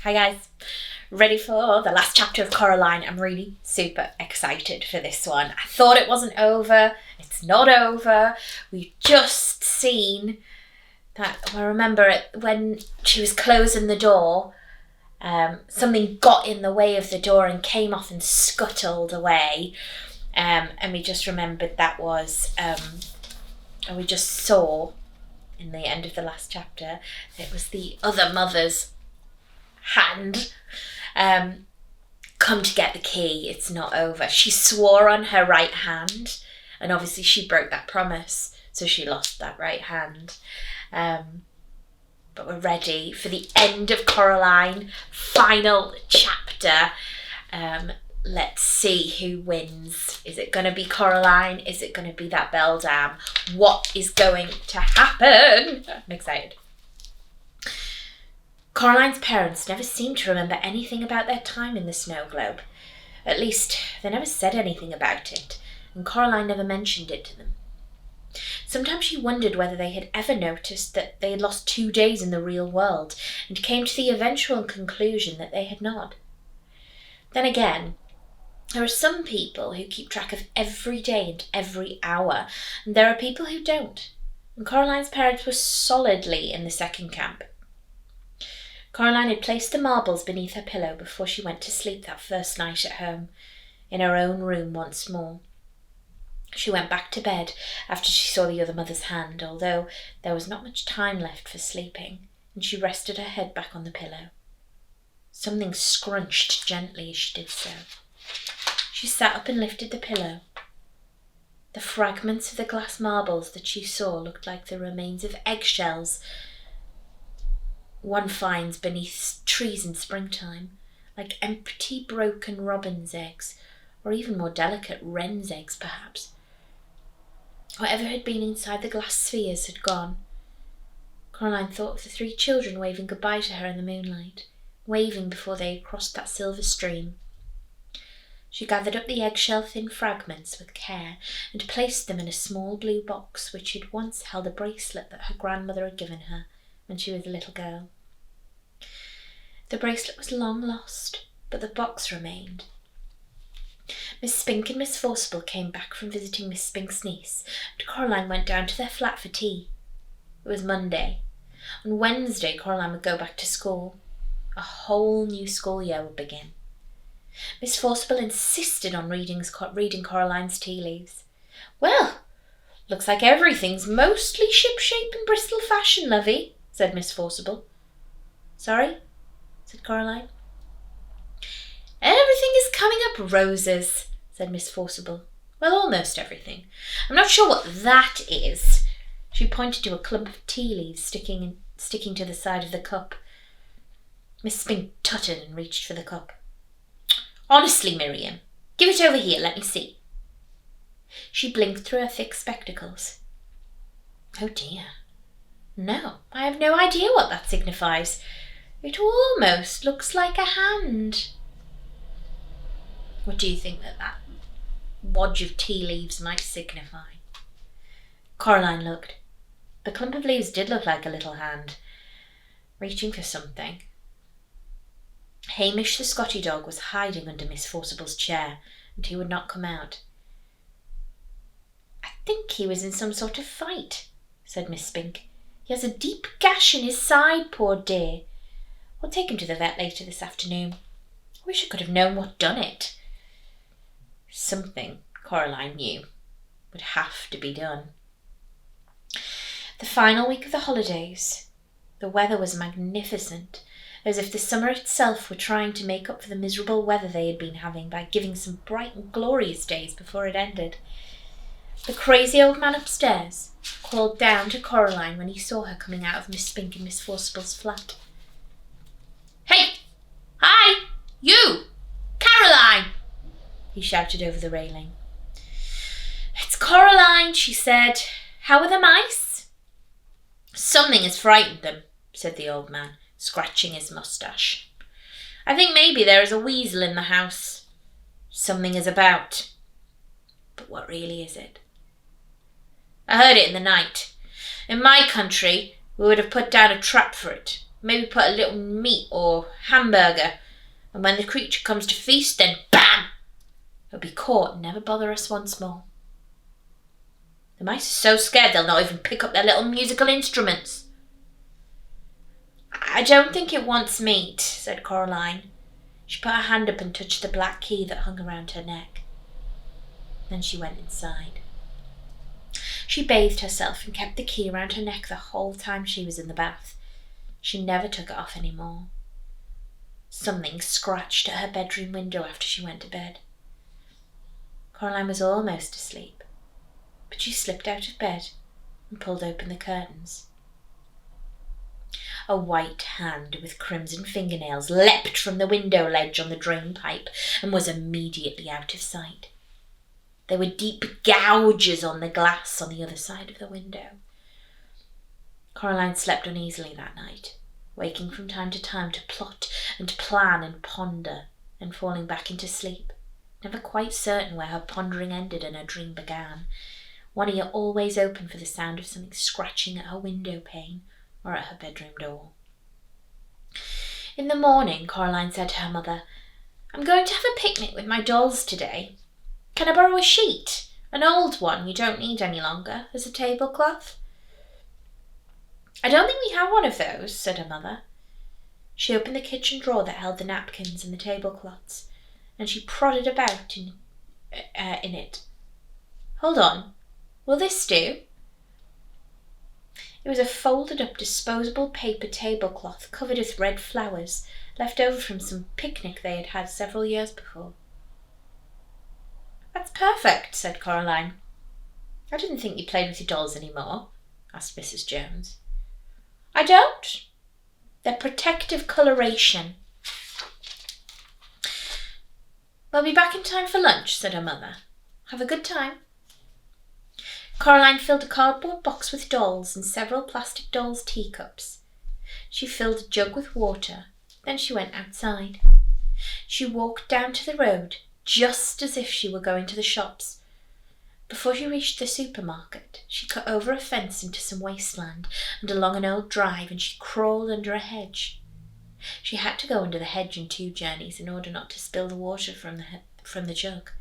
Hi guys, ready for the last chapter of Coraline? I'm really super excited for this one. I thought it wasn't over. It's not over. We've just seen that, I remember it when she was closing the door, something got in the way of the door and came off and scuttled away. And we just remembered that was, and we just saw in the end of the last chapter, it was the other mother's hand come to get the key. It's not over. She swore on her right hand, and obviously she broke that promise, so she lost that right hand. But we're ready for the end of Coraline, final chapter. Let's see who wins. Is it going to be Coraline? Is it going to be that beldam? What is going to happen? I'm excited. Coraline's parents never seemed to remember anything about their time in the snow globe. At least, they never said anything about it, and Coraline never mentioned it to them. Sometimes she wondered whether they had ever noticed that they had lost 2 days in the real world, and came to the eventual conclusion that they had not. Then again, there are some people who keep track of every day and every hour, and there are people who don't. And Coraline's parents were solidly in the second camp. Coraline had placed the marbles beneath her pillow before she went to sleep that first night at home, in her own room once more. She went back to bed after she saw the other mother's hand, although there was not much time left for sleeping, and she rested her head back on the pillow. Something scrunched gently as she did so. She sat up and lifted the pillow. The fragments of the glass marbles that she saw looked like the remains of eggshells one finds beneath trees in springtime, like empty, broken robin's eggs, or even more delicate wren's eggs, perhaps. Whatever had been inside the glass spheres had gone. Coraline thought of the 3 children waving goodbye to her in the moonlight, waving before they had crossed that silver stream. She gathered up the eggshell-thin fragments with care and placed them in a small blue box which had once held a bracelet that her grandmother had given her when she was a little girl. The bracelet was long lost, but the box remained. Miss Spink and Miss Forcible came back from visiting Miss Spink's niece, and Coraline went down to their flat for tea. It was Monday. On Wednesday, Coraline would go back to school. A whole new school year would begin. Miss Forcible insisted on reading Coraline's tea leaves. "Well, looks like everything's mostly ship-shape and Bristol fashion, lovey," said Miss Forcible. "Sorry?" said Coraline. "Everything is coming up roses," said Miss Forcible. "Well, almost everything. I'm not sure what that is." She pointed to a clump of tea leaves sticking to the side of the cup. Miss Spink tutted and reached for the cup. "Honestly, Miriam, give it over here, let me see." She blinked through her thick spectacles. "Oh dear. No, I have no idea what that signifies. It almost looks like a hand." "What do you think that wodge of tea leaves might signify?" Coraline looked. The clump of leaves did look like a little hand, reaching for something. Hamish the Scotty dog was hiding under Miss Forcible's chair, and he would not come out. "I think he was in some sort of fight," said Miss Spink. "He has a deep gash in his side, poor dear. We'll take him to the vet later this afternoon. I wish I could have known what done it." Something, Coraline knew, would have to be done. The final week of the holidays. The weather was magnificent, as if the summer itself were trying to make up for the miserable weather they had been having by giving some bright and glorious days before it ended. The crazy old man upstairs called down to Coraline when he saw her coming out of Miss Spink and Miss Forcible's flat. "Hey! Hi! You! Caroline!" he shouted over the railing. "It's Coraline," she said. "How are the mice?" "Something has frightened them," said the old man, scratching his moustache. "I think maybe there is a weasel in the house. Something is about. But what really is it? I heard it in the night. In my country, we would have put down a trap for it. Maybe put a little meat or hamburger. And when the creature comes to feast, then bam! It'll be caught and never bother us once more. The mice are so scared they'll not even pick up their little musical instruments. I don't think it wants meat, said Coraline. She put her hand up and touched the black key that hung around her neck. Then she went inside. She bathed herself and kept the key around her neck the whole time she was in the bath. She never took it off any more. Something scratched at her bedroom window after she went to bed. Coraline was almost asleep, but she slipped out of bed and pulled open the curtains. A white hand with crimson fingernails leapt from the window ledge on the drain pipe and was immediately out of sight. There were deep gouges on the glass on the other side of the window. Coraline slept uneasily that night, waking from time to time to plot and plan and ponder, and falling back into sleep, never quite certain where her pondering ended and her dream began, one ear always open for the sound of something scratching at her window pane or at her bedroom door. In the morning, Coraline said to her mother, "I'm going to have a picnic with my dolls today. Can I borrow a sheet? An old one you don't need any longer, as a tablecloth?" "I don't think we have one of those," said her mother. She opened the kitchen drawer that held the napkins and the tablecloths, and she prodded about in it. "Hold on, will this do?" It was a folded-up disposable paper tablecloth covered with red flowers, left over from some picnic they had had several years before. "That's perfect," said Coraline. "I didn't think you played with your dolls any more," asked Mrs. Jones. "I don't. They're protective coloration." "We'll be back in time for lunch," said her mother. "Have a good time." Coraline filled a cardboard box with dolls and several plastic dolls' teacups. She filled a jug with water, then she went outside. She walked down to the road, just as if she were going to the shops. Before she reached the supermarket, she cut over a fence into some wasteland and along an old drive, and she crawled under a hedge. She had to go under the hedge in 2 journeys in order not to spill the water from the jug.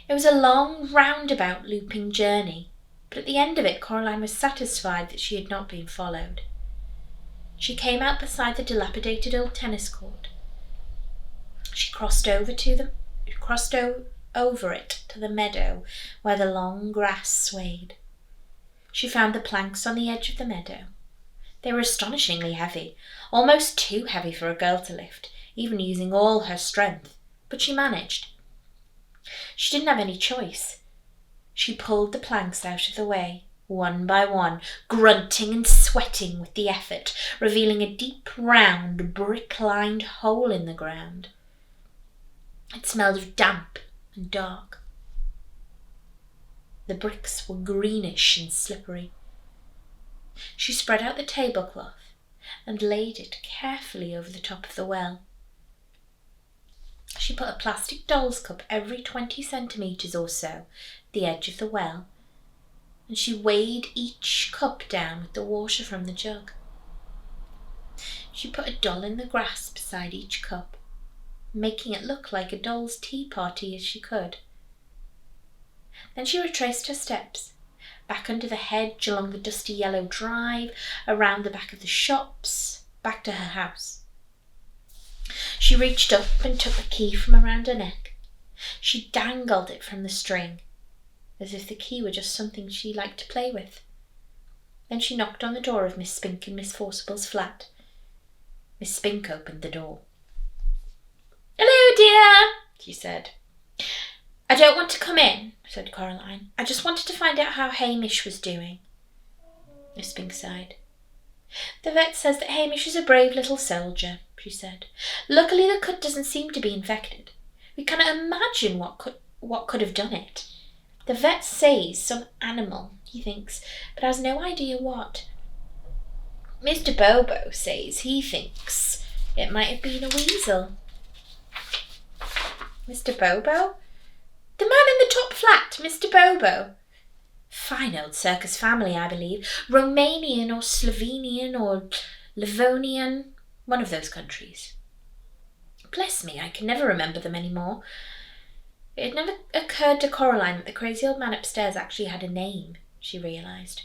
It was a long, roundabout, looping journey, but at the end of it Coraline was satisfied that she had not been followed. She came out beside the dilapidated old tennis court. She crossed over it to the meadow where the long grass swayed. She found the planks on the edge of the meadow. They were astonishingly heavy, almost too heavy for a girl to lift, even using all her strength, but she managed. She didn't have any choice. She pulled the planks out of the way, one by one, grunting and sweating with the effort, revealing a deep, round, brick-lined hole in the ground. It smelled of damp and dark. The bricks were greenish and slippery. She spread out the tablecloth and laid it carefully over the top of the well. She put a plastic doll's cup every 20 centimetres or so at the edge of the well, and she weighed each cup down with the water from the jug. She put a doll in the grass beside each cup, making it look like a doll's tea party as she could. Then she retraced her steps, back under the hedge, along the dusty yellow drive, around the back of the shops, back to her house. She reached up and took the key from around her neck. She dangled it from the string, as if the key were just something she liked to play with. Then she knocked on the door of Miss Spink and Miss Forcible's flat. Miss Spink opened the door. "Hello, dear," she said. "I don't want to come in," said Coraline. "I just wanted to find out how Hamish was doing." Miss Spink sighed. "The vet says that Hamish is a brave little soldier," she said. "Luckily the cut doesn't seem to be infected. We cannot imagine what could have done it. The vet says some animal, he thinks, but has no idea what. Mr. Bobo says he thinks it might have been a weasel." "Mr. Bobo? The man in the top flat, Mr. Bobo?" Fine old circus family, I believe. Romanian or Slovenian or Livonian, one of those countries. Bless me, I can never remember them anymore. It had never occurred to Coraline that the crazy old man upstairs actually had a name, she realised.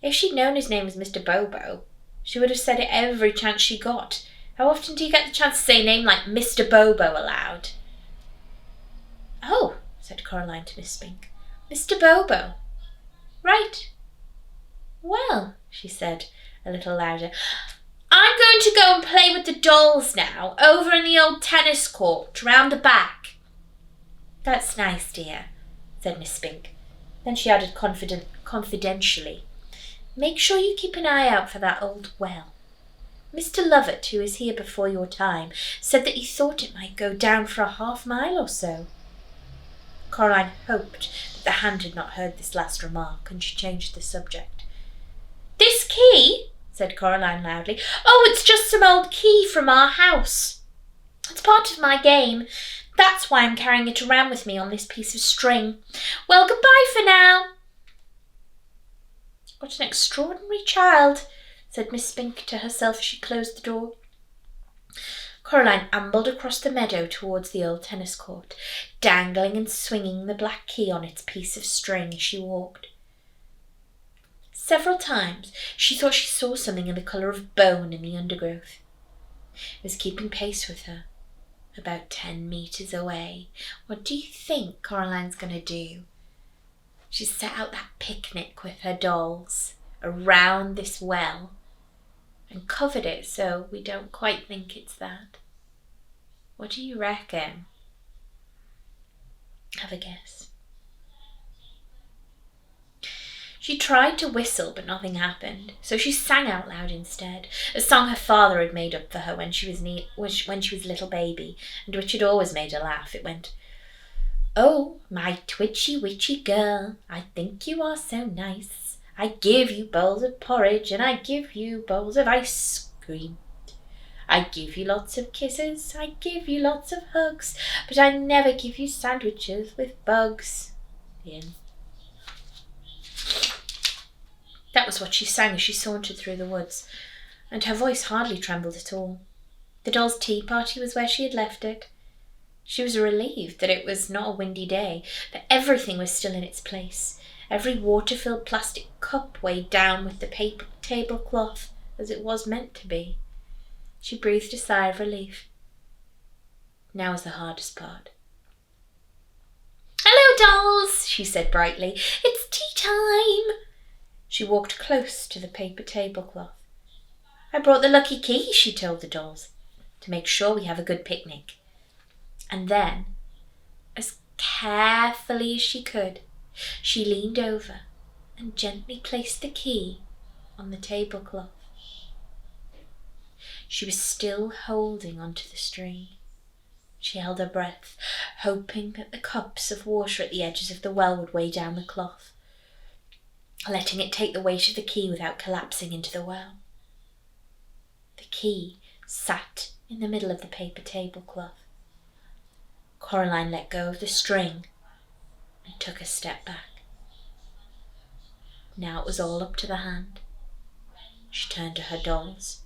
If she'd known his name was Mr. Bobo, she would have said it every chance she got. How often do you get the chance to say a name like Mr. Bobo aloud? Oh, said Coraline to Miss Spink. Mr. Bobo. Right. Well, she said a little louder, I'm going to go and play with the dolls now, over in the old tennis court, round the back. That's nice, dear, said Miss Spink. Then she added confidentially, make sure you keep an eye out for that old well. Mr. Lovett, who was here before your time, said that he thought it might go down for a half-mile or so. Coraline hoped that the hand had not heard this last remark, and she changed the subject. This key, said Coraline loudly. Oh, it's just some old key from our house. It's part of my game. That's why I'm carrying it around with me on this piece of string. Well, goodbye for now. What an extraordinary child, said Miss Spink to herself as she closed the door. Coraline ambled across the meadow towards the old tennis court, dangling and swinging the black key on its piece of string as she walked. Several times she thought she saw something in the colour of bone in the undergrowth. It was keeping pace with her, about 10 metres away. What do you think Coraline's going to do? She's set out that picnic with her dolls around this well and covered it so we don't quite think it's that. What do you reckon? Have a guess. She tried to whistle, but nothing happened, so she sang out loud instead, a song her father had made up for her when she was a little baby, and which had always made her laugh. It went, oh, my twitchy witchy girl, I think you are so nice. I give you bowls of porridge and I give you bowls of ice cream. I give you lots of kisses, I give you lots of hugs, but I never give you sandwiches with bugs in. That was what she sang as she sauntered through the woods, and her voice hardly trembled at all. The dolls' tea party was where she had left it. She was relieved that it was not a windy day, that everything was still in its place, every water-filled plastic cup weighed down with the paper tablecloth as it was meant to be. She breathed a sigh of relief. Now was the hardest part. Hello, dolls, she said brightly. It's tea time. She walked close to the paper tablecloth. I brought the lucky key, she told the dolls, to make sure we have a good picnic. And then, as carefully as she could, she leaned over and gently placed the key on the tablecloth. She was still holding onto the string. She held her breath, hoping that the cups of water at the edges of the well would weigh down the cloth, letting it take the weight of the key without collapsing into the well. The key sat in the middle of the paper tablecloth. Coraline let go of the string and took a step back. Now it was all up to the hand. She turned to her dolls.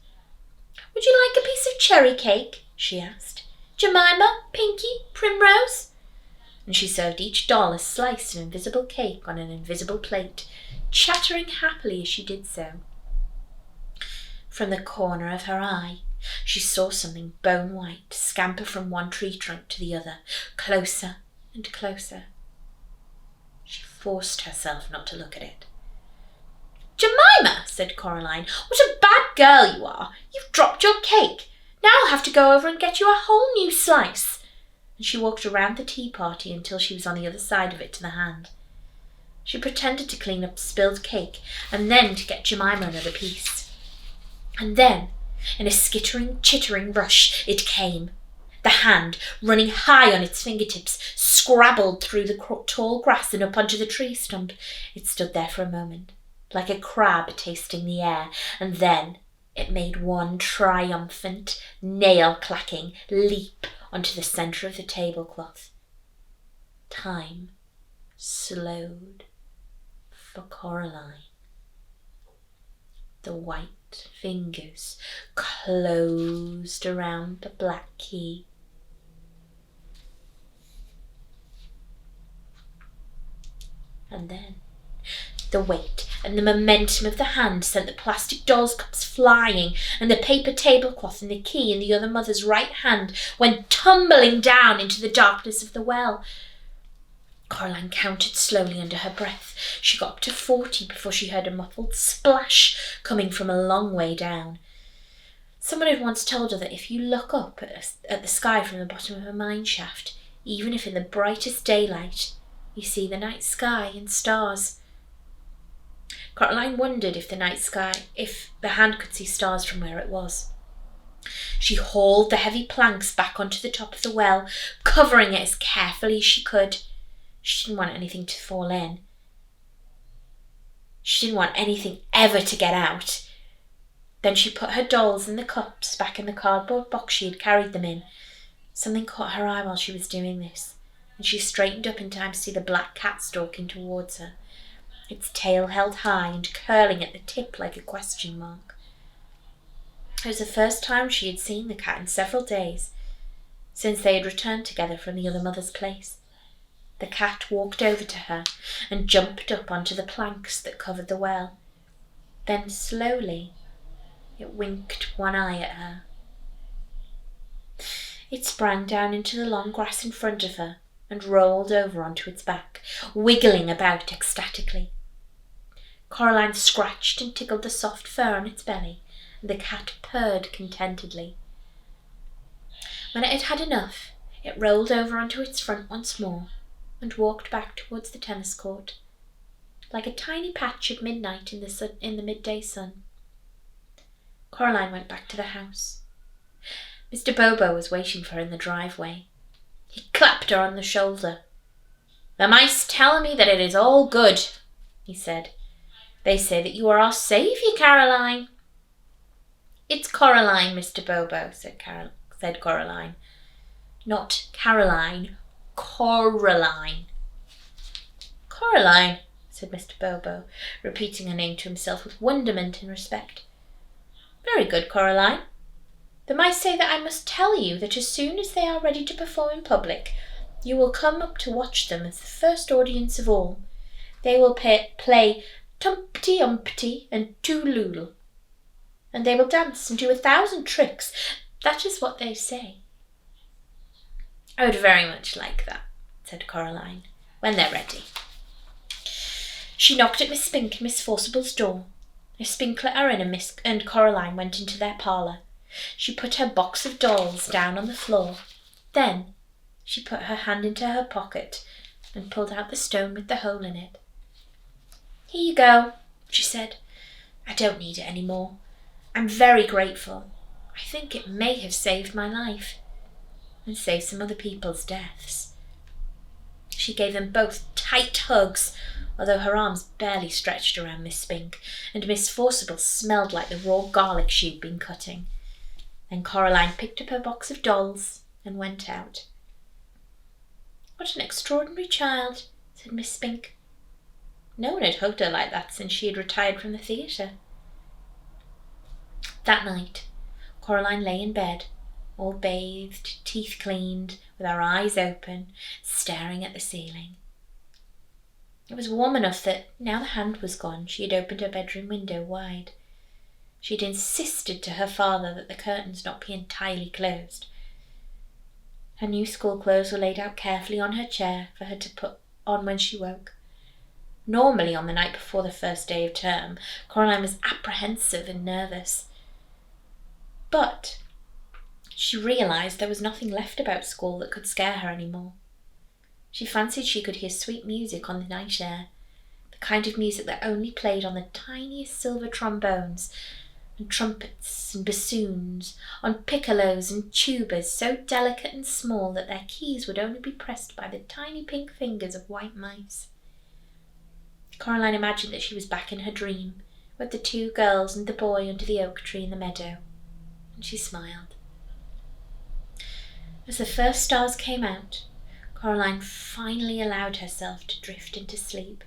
Would you like a piece of cherry cake? She asked. Jemima, Pinky, Primrose? And she served each doll a slice of invisible cake on an invisible plate, chattering happily as she did so. From the corner of her eye, she saw something bone-white scamper from one tree trunk to the other, closer and closer. She forced herself not to look at it. Jemima, said Coraline, what a bad girl you are. You've dropped your cake. Now I'll have to go over and get you a whole new slice. And she walked around the tea party until she was on the other side of it to the hand. She pretended to clean up spilled cake and then to get Jemima another piece. And then, in a skittering, chittering rush, it came. The hand, running high on its fingertips, scrabbled through the tall grass and up onto the tree stump. It stood there for a moment, like a crab tasting the air, and then it made one triumphant, nail-clacking leap onto the centre of the tablecloth. Time slowed for Coraline. The white fingers closed around the black key. And then the weight and the momentum of the hand sent the plastic doll's cups flying, and the paper tablecloth and the key in the other mother's right hand went tumbling down into the darkness of the well. Coraline counted slowly under her breath. She got up to 40 before she heard a muffled splash coming from a long way down. Someone had once told her that if you look up at the sky from the bottom of a mine shaft, even if in the brightest daylight, you see the night sky and stars. Coraline wondered if the hand could see stars from where it was. She hauled the heavy planks back onto the top of the well, covering it as carefully as she could. She didn't want anything to fall in. She didn't want anything ever to get out. Then she put her dolls and the cups back in the cardboard box she had carried them in. Something caught her eye while she was doing this, and she straightened up in time to see the black cat stalking towards her, its tail held high and curling at the tip like a question mark. It was the first time she had seen the cat in several days, since they had returned together from the other mother's place. The cat walked over to her and jumped up onto the planks that covered the well. Then slowly, it winked one eye at her. It sprang down into the long grass in front of her and rolled over onto its back, wiggling about ecstatically. Coraline scratched and tickled the soft fur on its belly, and the cat purred contentedly. When it had had enough, it rolled over onto its front once more and walked back towards the tennis court, like a tiny patch of midnight in the midday sun. Coraline went back to the house. Mr. Bobo was waiting for her in the driveway. He clapped her on the shoulder. "The mice tell me that it is all good," he said. "They say that you are our saviour, Caroline." "It's Coraline, Mr. Bobo," said Coraline. "Not Caroline, Coraline." "Coraline," said Mr. Bobo, repeating her name to himself with wonderment and respect. "Very good, Coraline. The mice say that I must tell you that as soon as they are ready to perform in public, you will come up to watch them as the first audience of all. They will play Tumpty Umpty and Tooloodle, and they will dance and do 1,000 tricks. That is what they say." "I would very much like that," said Coraline, "when they're ready." She knocked at Miss Spink and Miss Forcible's door. Miss Spink let her in, and Coraline went into their parlour. She put her box of dolls down on the floor. Then she put her hand into her pocket and pulled out the stone with the hole in it. "Here you go," she said. "I don't need it any more. I'm very grateful. I think it may have saved my life, and saved some other people's deaths." She gave them both tight hugs, although her arms barely stretched around Miss Spink, and Miss Forcible smelled like the raw garlic she'd been cutting. Then Coraline picked up her box of dolls and went out. "What an extraordinary child," said Miss Spink. No one had hugged her like that since she had retired from the theatre. That night, Coraline lay in bed, all bathed, teeth cleaned, with her eyes open, staring at the ceiling. It was warm enough that, now the hand was gone, she had opened her bedroom window wide. She had insisted to her father that the curtains not be entirely closed. Her new school clothes were laid out carefully on her chair for her to put on when she woke. Normally, on the night before the first day of term, Coraline was apprehensive and nervous. But she realised there was nothing left about school that could scare her any more. She fancied she could hear sweet music on the night air, the kind of music that only played on the tiniest silver trombones and trumpets and bassoons, on piccolos and tubas so delicate and small that their keys would only be pressed by the tiny pink fingers of white mice. Coraline imagined that she was back in her dream, with the 2 girls and the boy under the oak tree in the meadow, and she smiled. As the first stars came out, Coraline finally allowed herself to drift into sleep.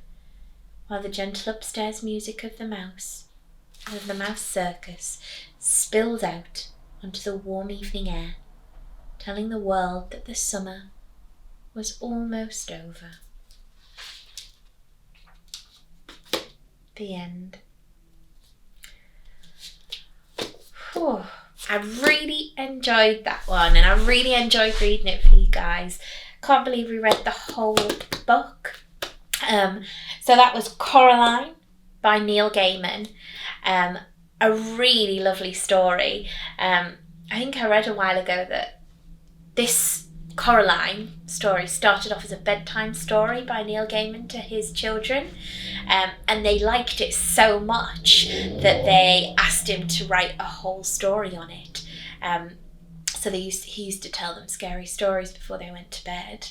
while the gentle upstairs music of the mouse circus spilled out onto the warm evening air, telling the world that the summer was almost over. The end. Whew. I really enjoyed that one, and I really enjoyed reading it for you guys. Can't believe we read the whole book. So that was Coraline by Neil Gaiman. A really lovely story. I think I read a while ago that this Coraline story started off as a bedtime story by Neil Gaiman to his children, and they liked it so much that they asked him to write a whole story on it. So he used to tell them scary stories before they went to bed,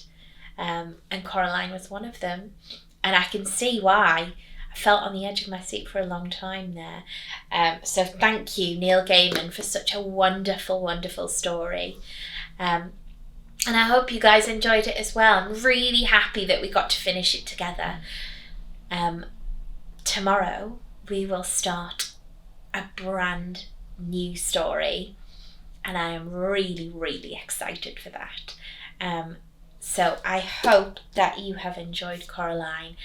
and Coraline was one of them, and I can see why. I felt on the edge of my seat for a long time there. So thank you, Neil Gaiman, for such a wonderful, wonderful story. And I hope you guys enjoyed it as well. I'm really happy that we got to finish it together. Tomorrow we will start a brand new story, and I am really, really excited for that. So I hope that you have enjoyed Coraline.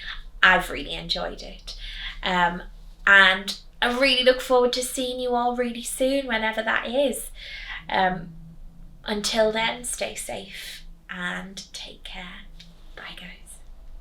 I've really enjoyed it. And I really look forward to seeing you all really soon, whenever that is. Until then, stay safe and take care. Bye, guys.